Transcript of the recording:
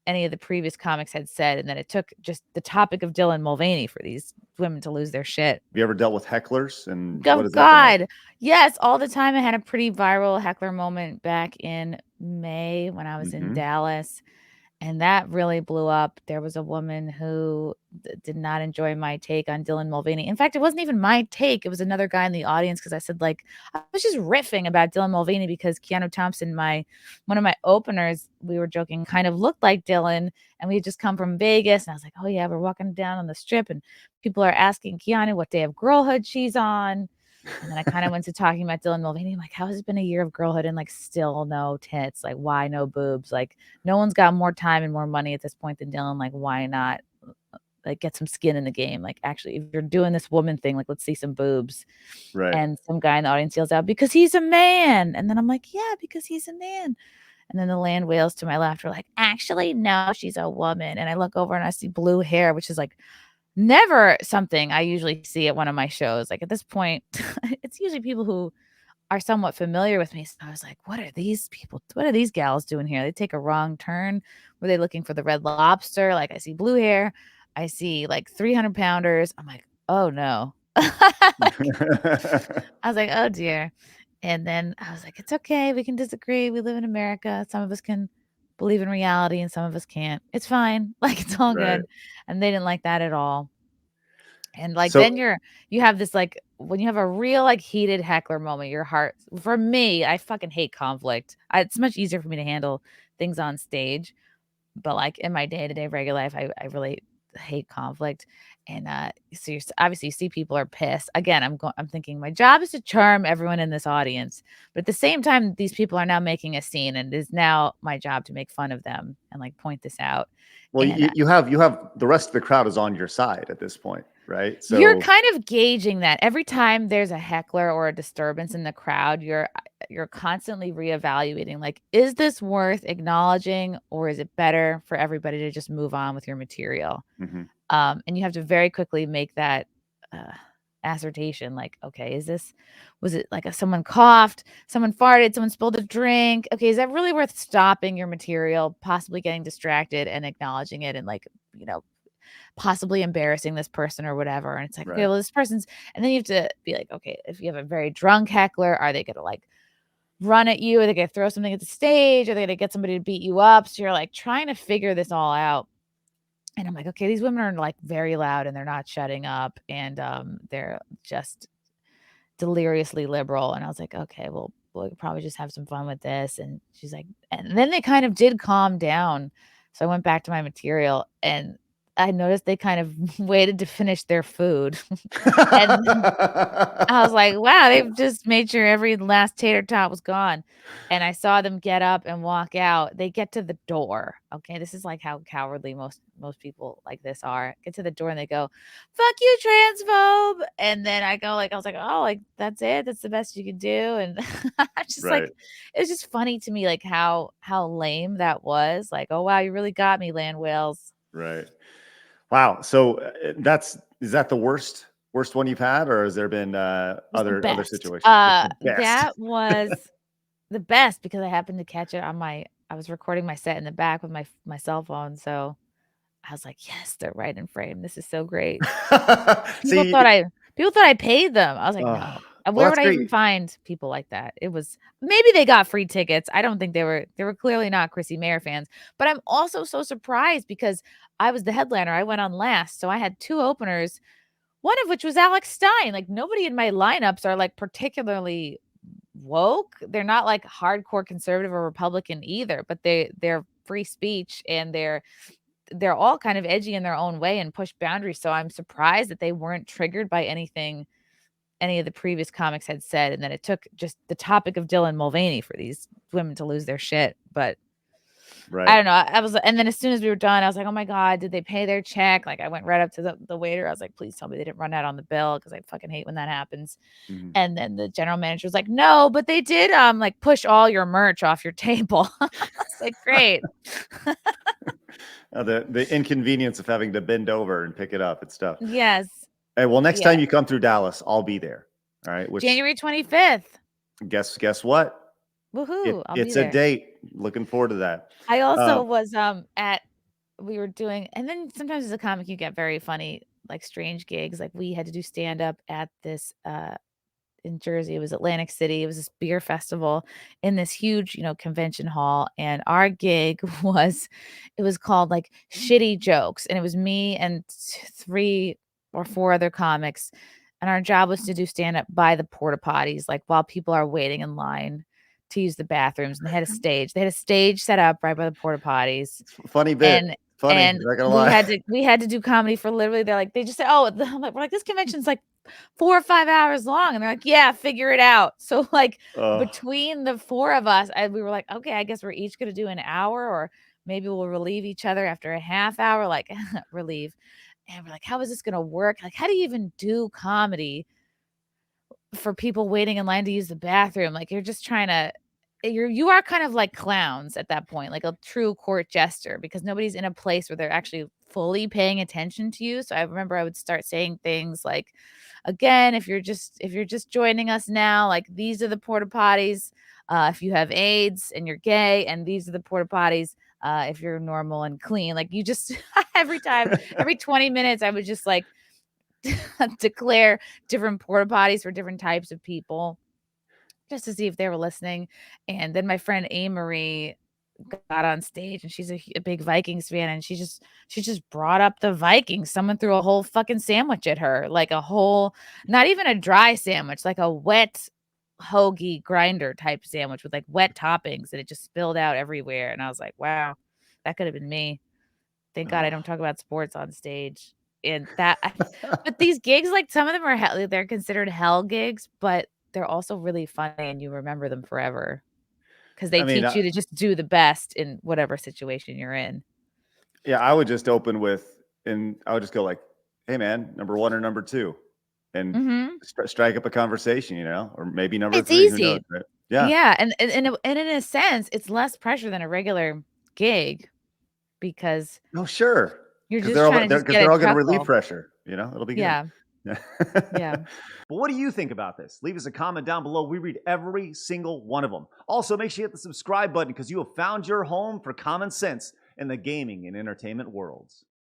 any of the previous comics had said, and then it took just the topic of Dylan Mulvaney for these women to lose their shit. Have you ever dealt with hecklers, and what Oh has that been like? God. Yes, all the time. I had a pretty viral heckler moment back in May when I was in Mm-hmm. Dallas, and that really blew up. There was a woman who did not enjoy my take on Dylan Mulvaney. In fact, it wasn't even my take. It was another guy in the audience because I said, like, I was just riffing about Dylan Mulvaney because Keanu Thompson, one of my openers, we were joking, kind of looked like Dylan, and we had just come from Vegas, and I was like, oh yeah, we're walking down on the strip, and people are asking Keanu what day of girlhood she's on. And then I kind of went to talking about Dylan Mulvaney. I'm like, how has it been a year of girlhood and like still no tits? Like, why no boobs? Like, no one's got more time and more money at this point than Dylan. Like, why not like get some skin in the game? Like, actually, if you're doing this woman thing, like, let's see some boobs. Right. And some guy in the audience yells out, because he's a man. And then I'm like, yeah, because he's a man. And then the land whales to my left are like, actually, no, she's a woman. And I look over and I see blue hair, which is like never something I usually see at one of my shows. Like at this point, it's usually people who are somewhat familiar with me. So I was like, what are these people? What are these gals doing here? They take a wrong turn. Were they looking for the red lobster? Like I see blue hair. I see like 300 pounders. I'm like, oh no. Like, I was like, oh dear. And then I was like, it's okay. We can disagree. We live in America. Some of us can believe in reality and some of us can't. It's fine. Like it's all Right. good. And they didn't like that at all. And like So then you have this like when you have a real like heated heckler moment, your heart for me, I fucking hate conflict. It's much easier for me to handle things on stage, but like in my day-to-day regular life, I really hate conflict. And so obviously you see people are pissed. Again, I'm thinking my job is to charm everyone in this audience, but at the same time, these people are now making a scene, and it is now my job to make fun of them and like point this out. well, And you have the rest of the crowd is on your side at this point, right? you're So kind of gauging that every time there's a heckler or a disturbance in the crowd, you're constantly reevaluating like, is this worth acknowledging or is it better for everybody to just move on with your material? mhm. And you have to very quickly make that uh, assertion like, okay, was it like someone coughed, someone farted, someone spilled a drink? Okay, is that really worth stopping your material, possibly getting distracted and acknowledging it and like, you know, possibly embarrassing this person or whatever. And it's like, okay, Right. well, this person's, and then you have to be like, okay, if you have a very drunk heckler, are they going to like run at you? Are they going to throw something at the stage? Are they going to get somebody to beat you up? So you're like trying to figure this all out. And I'm like, okay, these women are like very loud and they're not shutting up. And they're just deliriously liberal. And I was like, okay, well, we'll probably just have some fun with this. And she's like, and then they kind of did calm down. So I went back to my material and I noticed they kind of waited to finish their food. And I was like, wow, they've just made sure every last tater tot was gone. And I saw them get up and walk out. They get to the door. Okay. This is like how cowardly most people like this are. Get to the door and they go, fuck you, transphobe. And then I was like, oh, like that's it. That's the best you can do. And I just like Right. it was just funny to me like how lame that was. Like, oh wow, you really got me, land whales. Right. Wow. So is that the worst one you've had, or has there been Was the other best. situations? It's the best. That was the best because I happened to catch it on I was recording my set in the back with my cell phone, so I was like, "Yes, they're right in frame. This is so great." People See, thought I people thought I paid them. I was like, well, "No." Where that's would I great. even find people like that? It was maybe they got free tickets. I don't think they were clearly not Chrissie Mayr fans, but I'm also so surprised because I was the headliner. I went on last, so I had 2 openers, one of which was Alex Stein. Like nobody in my lineups are like particularly woke. They're not like hardcore conservative or Republican either, but they're free speech and they're all kind of edgy in their own way and push boundaries. So I'm surprised that they weren't triggered by anything any of the previous comics had said, and then it took just the topic of Dylan Mulvaney for these women to lose their shit. But I Right. don't know. I was, and then as soon as we were done, I was like, "Oh my god, did they pay their check?" Like I went right up to the waiter. I was like, "Please tell me they didn't run out on the bill because I fucking hate when that happens." Mhm. And then the general manager was like, "No, but they did like push all your merch off your table." I was like, "Great." The inconvenience of having to bend over and pick it up and stuff. Yes. Hey, well, next Yeah. time you come through Dallas, I'll be there. All right. Which January 25th. guess what? Woohoo. I'll be It's a there. date. Looking forward to that. I also Um, was at we were doing and then sometimes as a comic, you get very funny, like, strange gigs, like, we had to do stand-up at this, in Jersey, it was Atlantic City, it was this beer festival in this huge, convention hall, and our gig it was called, like, Shitty Jokes, and it was me and 3 or 4 other comics, and our job was to do stand-up by the porta potties, like, while people are waiting in line to use the bathrooms, and they had a stage set up right by the porta potties, It's a funny bit. and Funny, and not gonna we lie. had to we had to do comedy for literally they just said, "Oh," we're like, "This convention's, like, 4 or 5 hours long," and they're like, "Yeah, figure it out." So, like, Oh, between the 4 of us, we were like, "Okay, I guess we're each gonna do an hour, or maybe we'll relieve each other after a half hour," like, relieve, and we're like, "How is this gonna work?" Like, how do you even do comedy for people waiting in line to use the bathroom? Like, you're just trying to you are kind of like clowns at that point, like a true court jester, because nobody's in a place where they're actually fully paying attention to you. So I remember I would start saying things like, again, if you're just joining us now, like, these are the porta potties if you have AIDS and you're gay, and these are the porta potties if you're normal and clean. Like, you just every time, every 20 minutes, I would just like declare different porta potties for different types of people just to see if they were listening. And then my friend Marie got on stage, and she's a big Vikings fan, and she just brought up the Vikings. Someone threw a whole fucking sandwich at her, like a whole, not even a dry sandwich, like a wet hoagie grinder type sandwich with like wet toppings, and it just spilled out everywhere. And I was like, wow, that could have been me. Thank God I don't oh. talk about sports on stage. And but these gigs, like, some of them are they're considered hell gigs, but they're also really funny and you remember them forever because they I mean, teach you to just do the best in whatever situation you're in. yeah, I would just open with, and I would just go like, "Hey, man, number 1 or number 2," and Mhm. strike up a conversation, or maybe number It's 3, who knows, easy. right? Yeah. Yeah, and in a sense, it's less pressure than a regular gig because No, sure, you're because just trying to just get they're a all gonna relieve chuckle. pressure, it'll be good. Yeah, Yeah. yeah. But what do you think about this? Leave us a comment down below. We read every single one of them. Also, make sure you hit the subscribe button because you have found your home for common sense in the gaming and entertainment worlds.